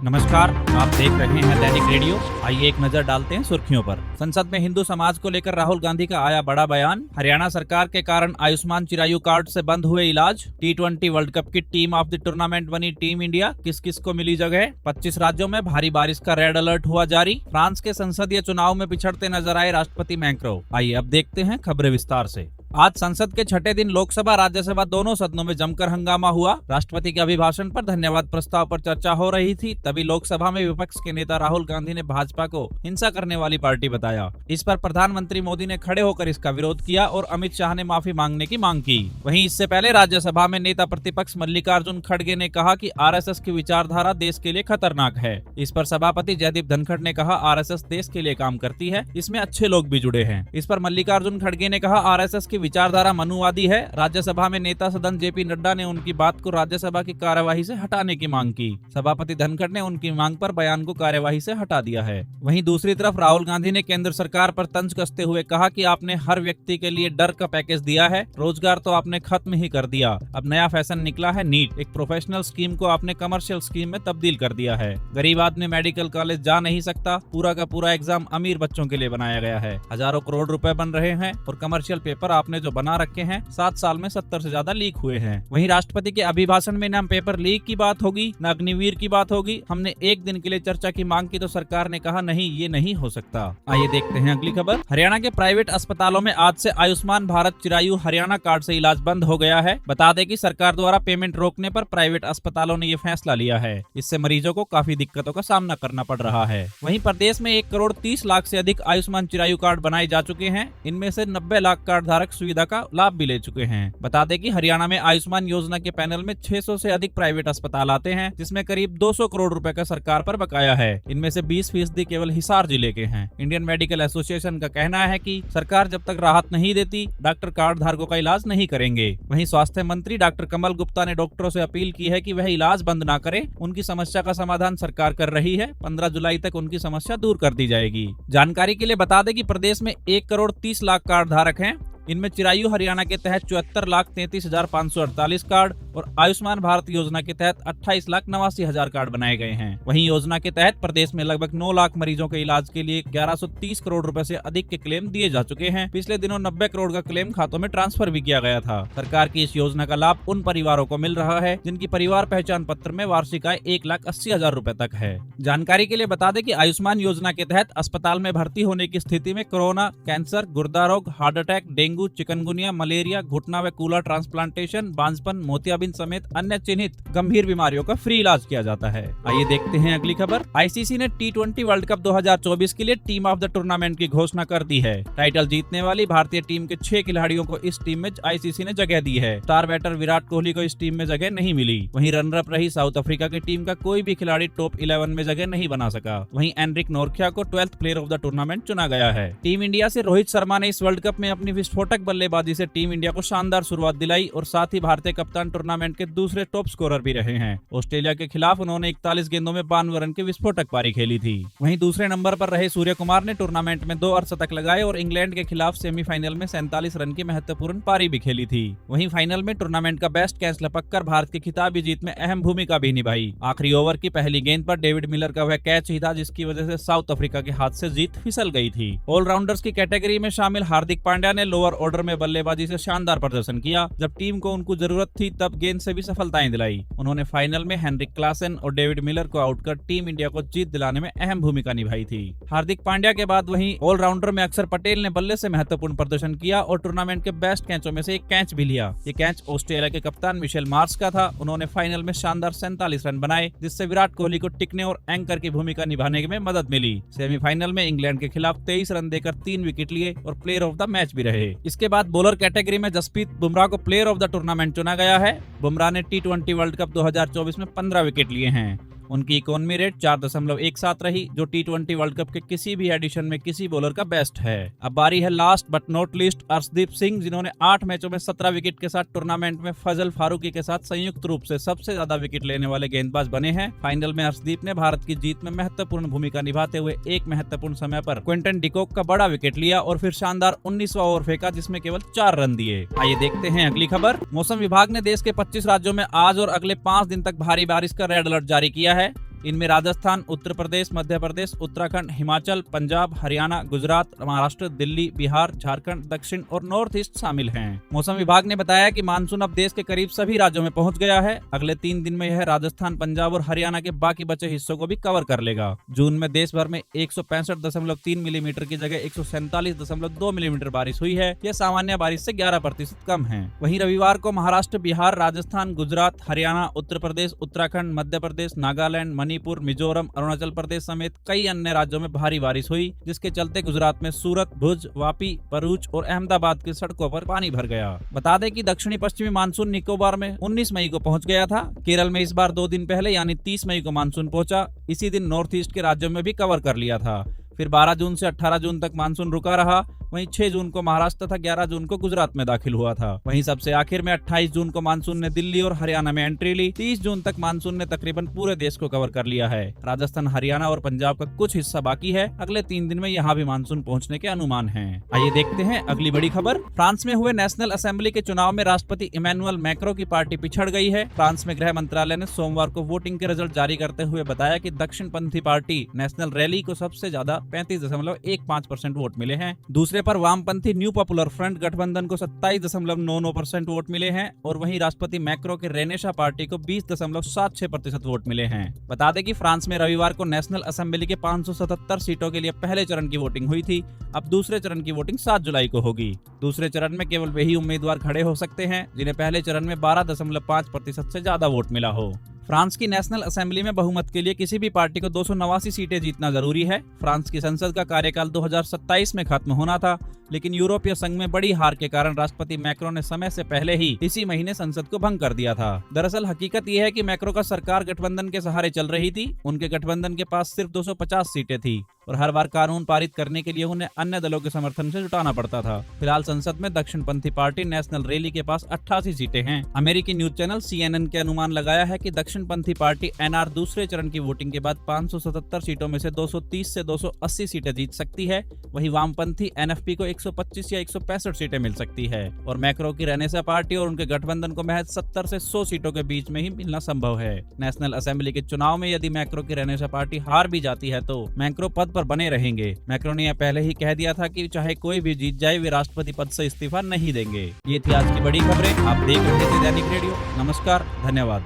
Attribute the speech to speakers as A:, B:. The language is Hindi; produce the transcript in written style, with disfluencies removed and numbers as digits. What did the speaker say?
A: नमस्कार, आप देख रहे हैं दैनिक रेडियो। आइए एक नजर डालते हैं सुर्खियों पर। संसद में हिंदू समाज को लेकर राहुल गांधी का आया बड़ा बयान। हरियाणा सरकार के कारण आयुष्मान चिरायु कार्ड से बंद हुए इलाज। T20 वर्ल्ड कप की टीम ऑफ द टूर्नामेंट बनी टीम इंडिया। किस किस को मिली जगह। 25 राज्यों में भारी बारिश का रेड अलर्ट हुआ जारी। फ्रांस के संसदीय चुनाव में पिछड़ते नजर आए राष्ट्रपति मैक्रों। आइए अब देखते हैं खबरें विस्तार से। आज संसद के छठे दिन लोकसभा राज्यसभा दोनों सदनों में जमकर हंगामा हुआ। राष्ट्रपति के अभिभाषण पर धन्यवाद प्रस्ताव पर चर्चा हो रही थी, तभी लोकसभा में विपक्ष के नेता राहुल गांधी ने भाजपा को हिंसा करने वाली पार्टी बताया। इस पर प्रधानमंत्री मोदी ने खड़े होकर इसका विरोध किया और अमित शाह ने माफी मांगने की मांग की। वहीं इससे पहले राज्यसभा में नेता प्रतिपक्ष मल्लिकार्जुन खड़गे ने कहा कि आरएसएस की विचारधारा देश के लिए खतरनाक है। इस पर सभापति जयदीप धनखड़ ने कहा, आरएसएस देश के लिए काम करती है, इसमें अच्छे लोग भी जुड़े हैं। इस पर मल्लिकार्जुन खड़गे ने कहा, आरएसएस की विचारधारा मनुवादी है। राज्यसभा में नेता सदन जेपी नड्डा ने उनकी बात को राज्यसभा की कार्यवाही से हटाने की मांग की। सभापति धनखड़ ने उनकी मांग पर बयान को कार्यवाही से हटा दिया है। वहीं दूसरी तरफ राहुल गांधी ने केंद्र सरकार पर तंज कसते हुए कहा कि आपने हर व्यक्ति के लिए डर का पैकेज दिया है, रोजगार तो आपने खत्म ही कर दिया। अब नया फैशन निकला है नीट। एक प्रोफेशनल स्कीम को आपने कमर्शियल स्कीम में तब्दील कर दिया है। गरीब आदमी मेडिकल कॉलेज जा नहीं सकता। पूरा का पूरा एग्जाम अमीर बच्चों के लिए बनाया गया है। हजारों करोड़ रुपए बन रहे हैं और कमर्शियल पेपर आपने जो बना रखे हैं 7 साल में 70 से ज्यादा लीक हुए हैं। वहीं राष्ट्रपति के अभिभाषण में न पेपर लीक की बात होगी न अग्निवीर की बात होगी। हमने एक दिन के लिए चर्चा की मांग की तो सरकार ने कहा नहीं, ये नहीं हो सकता। आइए देखते हैं अगली खबर। हरियाणा के प्राइवेट अस्पतालों में आज से आयुष्मान भारत चिरायु हरियाणा कार्ड से इलाज बंद हो गया है। बता दें कि सरकार द्वारा पेमेंट रोकने पर प्राइवेट अस्पतालों ने ये फैसला लिया है। इससे मरीजों को काफी दिक्कतों का सामना करना पड़ रहा है। वहीं प्रदेश में 1,30,00,000 से अधिक आयुष्मान चिरायु कार्ड बनाए जा चुके हैं। इनमें से 90 लाख कार्ड धारक सुविधा का लाभ भी ले चुके हैं। बता दें कि हरियाणा में आयुष्मान योजना के पैनल में 600 से अधिक प्राइवेट अस्पताल आते हैं, जिसमें करीब 200 करोड़ रुपए का सरकार पर बकाया है। इनमें से 20% केवल हिसार जिले के हैं। इंडियन मेडिकल एसोसिएशन का कहना है कि सरकार जब तक राहत नहीं देती, डॉक्टर कार्ड धारकों का इलाज नहीं करेंगे। वहीं स्वास्थ्य मंत्री डॉक्टर कमल गुप्ता ने डॉक्टरों से अपील की है कि वह इलाज बंद ना करें। उनकी समस्या का समाधान सरकार कर रही है। 15 जुलाई तक उनकी समस्या दूर कर दी जाएगी। जानकारी के लिए बता दें कि प्रदेश में 1,30,00,000 कार्ड धारक हैं। इनमें चिरायु हरियाणा के तहत 74,33,548 कार्ड और आयुष्मान भारत योजना के तहत 28,89,000 कार्ड बनाए गए हैं। वहीं योजना के तहत प्रदेश में लगभग 9 लाख मरीजों के इलाज के लिए 1130 करोड़ रुपए से अधिक के क्लेम दिए जा चुके हैं। पिछले दिनों 90 करोड़ का क्लेम खातों में ट्रांसफर भी किया गया था। सरकार की इस योजना का लाभ उन परिवारों को मिल रहा है जिनकी परिवार पहचान पत्र में वार्षिक आय 1,80,000 रुपए तक है। जानकारी के लिए बता दें कि आयुष्मान योजना के तहत अस्पताल में भर्ती होने की स्थिति में कोरोना, कैंसर, गुर्दा रोग, heart attack, dengue, chikungunya, malaria, घुटना व कूला ट्रांसप्लांटेशन, बांझपन, मोतियाबिंद समेत अन्य चिन्हित गंभीर बीमारियों का फ्री इलाज किया जाता है। आइए देखते हैं अगली खबर। आईसीसी ने T20 वर्ल्ड कप 2024 के लिए टीम ऑफ द टूर्नामेंट की घोषणा कर दी है। टाइटल जीतने वाली भारतीय टीम के 6 खिलाड़ियों को इस टीम में आईसीसी ने जगह दी है। स्टार बैटर विराट कोहली को इस टीम में जगह नहीं मिली। वहीं रनर अप रही साउथ अफ्रीका की टीम का कोई भी खिलाड़ी टॉप 11 में जगह नहीं बना सका। वहीं एनरिक नोरख्या को 12th player of the tournament चुना गया है। टीम इंडिया से रोहित शर्मा ने इस वर्ल्ड कप में अपनी विस्फोटक बल्लेबाजी से टीम इंडिया को शानदार शुरुआत दिलाई और साथ ही भारतीय कप्तान टूर्नामेंट के दूसरे टॉप स्कोरर भी रहे हैं। ऑस्ट्रेलिया के खिलाफ उन्होंने 41 गेंदों में 92 रन की विस्फोटक पारी खेली थी। वहीं दूसरे नंबर पर रहे सूर्य कुमार ने टूर्नामेंट में 2 अर्धशतक लगाए और इंग्लैंड के खिलाफ सेमीफाइनल में 47 रन की महत्वपूर्ण पारी भी खेली थी। वहीं फाइनल में टूर्नामेंट का बेस्ट कैच लपककर भारत की खिताबी जीत में अहम भूमिका भी निभाई। आखिरी ओवर की पहली गेंद पर डेविड मिलर का वह कैच ही था जिसकी वजह से साउथ अफ्रीका के हाथ से जीत फिसल गई थी। ऑलराउंडर्स की कैटेगरी में शामिल हार्दिक पांड्या ने लोअर ऑर्डर में बल्लेबाजी से शानदार प्रदर्शन किया। जब टीम को उनको जरूरत थी तब गेंद से भी सफलताएं दिलाई। उन्होंने फाइनल में हेनरिक क्लासन और डेविड मिलर को आउट कर टीम इंडिया को जीत दिलाने में अहम भूमिका निभाई थी। हार्दिक पांड्या के बाद वहीं ऑलराउंडर में अक्षर पटेल ने बल्ले से महत्वपूर्ण प्रदर्शन किया और टूर्नामेंट के बेस्ट कैचों में से एक कैच भी लिया। ये कैच ऑस्ट्रेलिया के कप्तान मिशेल मार्श का था। उन्होंने फाइनल में शानदार 47 रन बनाए, जिससे विराट कोहली को टिकने और एंकर की भूमिका निभाने में मदद मिली। सेमीफाइनल में इंग्लैंड के खिलाफ 23 रन देकर 3 विकेट लिए और प्लेयर ऑफ द मैच भी रहे। इसके बाद बॉलर कैटेगरी में जसप्रीत बुमराह को प्लेयर ऑफ द टूर्नामेंट चुना गया है। बुमराह ने T20 वर्ल्ड कप 2024 में 15 विकेट लिए हैं। उनकी इकोनॉमी रेट 4.17 रही, जो T20 वर्ल्ड कप के किसी भी एडिशन में किसी बॉलर का बेस्ट है। अब बारी है last but not least Arshdeep Singh, जिन्होंने 8 मैचों में 17 विकेट के साथ टूर्नामेंट में फजल फारूकी के साथ संयुक्त रूप से सबसे ज्यादा विकेट लेने वाले गेंदबाज बने हैं। फाइनल में अर्शदीप ने भारत की जीत में महत्वपूर्ण भूमिका निभाते हुए एक महत्वपूर्ण समय पर क्विंटन डिकॉक का बड़ा विकेट लिया और फिर शानदार 19वां ओवर फेंका, जिसमें केवल 4 रन दिए। आइए देखते हैं अगली खबर। मौसम विभाग ने देश के 25 राज्यों में आज और अगले 5 दिन तक भारी बारिश का रेड अलर्ट जारी किया है। इनमें राजस्थान, उत्तर प्रदेश, मध्य प्रदेश, उत्तराखंड, हिमाचल, पंजाब, हरियाणा, गुजरात, महाराष्ट्र, दिल्ली, बिहार, झारखंड, दक्षिण और नॉर्थ ईस्ट शामिल हैं। मौसम विभाग ने बताया कि मानसून अब देश के करीब सभी राज्यों में पहुंच गया है। अगले 3 दिन में यह राजस्थान, पंजाब और हरियाणा के बाकी बचे हिस्सों को भी कवर कर लेगा। जून में देश भर में 165.3 मिलीमीटर की जगह 147.2 मिलीमीटर बारिश हुई है। यह सामान्य बारिश से 11% कम है। वहीं रविवार को महाराष्ट्र, बिहार, राजस्थान, गुजरात, हरियाणा, उत्तर प्रदेश, उत्तराखंड, मध्य प्रदेश, नागालैंड, मणिपुर, मिजोरम, अरुणाचल प्रदेश समेत कई अन्य राज्यों में भारी बारिश हुई, जिसके चलते गुजरात में सूरत, भुज, वापी, भरूच और अहमदाबाद की सड़कों पर पानी भर गया। बता दें कि दक्षिणी पश्चिमी मानसून निकोबार में 19 मई को पहुंच गया था। केरल में इस बार 2 दिन पहले यानी 30 मई को मानसून पहुंचा। इसी दिन नॉर्थ ईस्ट के राज्यों में भी कवर कर लिया था। फिर 12 जून से 18 जून तक मानसून रुका रहा। वहीं 6 जून को महाराष्ट्र तथा 11 जून को गुजरात में दाखिल हुआ था। वहीं सबसे आखिर में 28 जून को मानसून ने दिल्ली और हरियाणा में एंट्री ली। 30 जून तक मानसून ने तकरीबन पूरे देश को कवर कर लिया है। राजस्थान, हरियाणा और पंजाब का कुछ हिस्सा बाकी है। अगले 3 दिन में यहाँ भी मानसून पहुँचने के अनुमान है। आइए देखते हैं अगली बड़ी खबर। फ्रांस में हुए नेशनल असेंबली के चुनाव में राष्ट्रपति इमैनुअल मैक्रों की पार्टी पिछड़ गई है। फ्रांस में गृह मंत्रालय ने सोमवार को वोटिंग के रिजल्ट जारी करते हुए बताया कि दक्षिणपंथी पार्टी नेशनल रैली को सबसे ज्यादा 35.15% वोट मिले हैं। दूसरे पर वामपंथी न्यू पॉपुलर फ्रंट गठबंधन को 27.99% वोट मिले हैं और वहीं राष्ट्रपति मैक्रो के रेनेशा पार्टी को 20.76% वोट मिले हैं। बता दें कि फ्रांस में रविवार को नेशनल असेंबली के 577 सीटों के लिए पहले चरण की वोटिंग हुई थी। अब दूसरे चरण की वोटिंग 7 जुलाई को होगी। दूसरे चरण में केवल वही उम्मीदवार खड़े हो सकते हैं जिन्हें पहले चरण में 12.5% से ज्यादा वोट मिला हो। फ्रांस की नेशनल असेंबली में बहुमत के लिए किसी भी पार्टी को 289 सीटें जीतना जरूरी है। फ्रांस की संसद का कार्यकाल 2027 में खत्म होना था, लेकिन यूरोपीय संघ में बड़ी हार के कारण राष्ट्रपति मैक्रो ने समय से पहले ही इसी महीने संसद को भंग कर दिया था। दरअसल हकीकत यह है कि मैक्रो का सरकार गठबंधन के सहारे चल रही थी। उनके गठबंधन के पास सिर्फ 250 सीटें थी और हर बार कानून पारित करने के लिए उन्हें अन्य दलों के समर्थन से जुटाना पड़ता था। फिलहाल संसद में दक्षिणपंथी पार्टी नेशनल रैली के पास 88 सीटें हैं। अमेरिकी न्यूज चैनल CNN के अनुमान लगाया है कि दक्षिणपंथी पार्टी NR दूसरे चरण की वोटिंग के बाद 577 सीटों में से 230 से 280 सीटें जीत सकती है। वहीं वामपंथी NFP को 125 या 165 सीटें मिल सकती है और मैक्रो की रेनेसा पार्टी और उनके गठबंधन को महज 70 से 100 सीटों के बीच में ही मिलना संभव है। नेशनल असेंबली के चुनाव में यदि मैक्रो की रेनेसा पार्टी हार भी जाती है तो मैक्रो पद पर बने रहेंगे। मैक्रो ने यह पहले ही कह दिया था कि चाहे कोई भी जीत जाए वे राष्ट्रपति पद से इस्तीफा नहीं देंगे। ये थी आज की बड़ी खबरें। आप देख रहे थे दैनिक रेडियो। नमस्कार, धन्यवाद।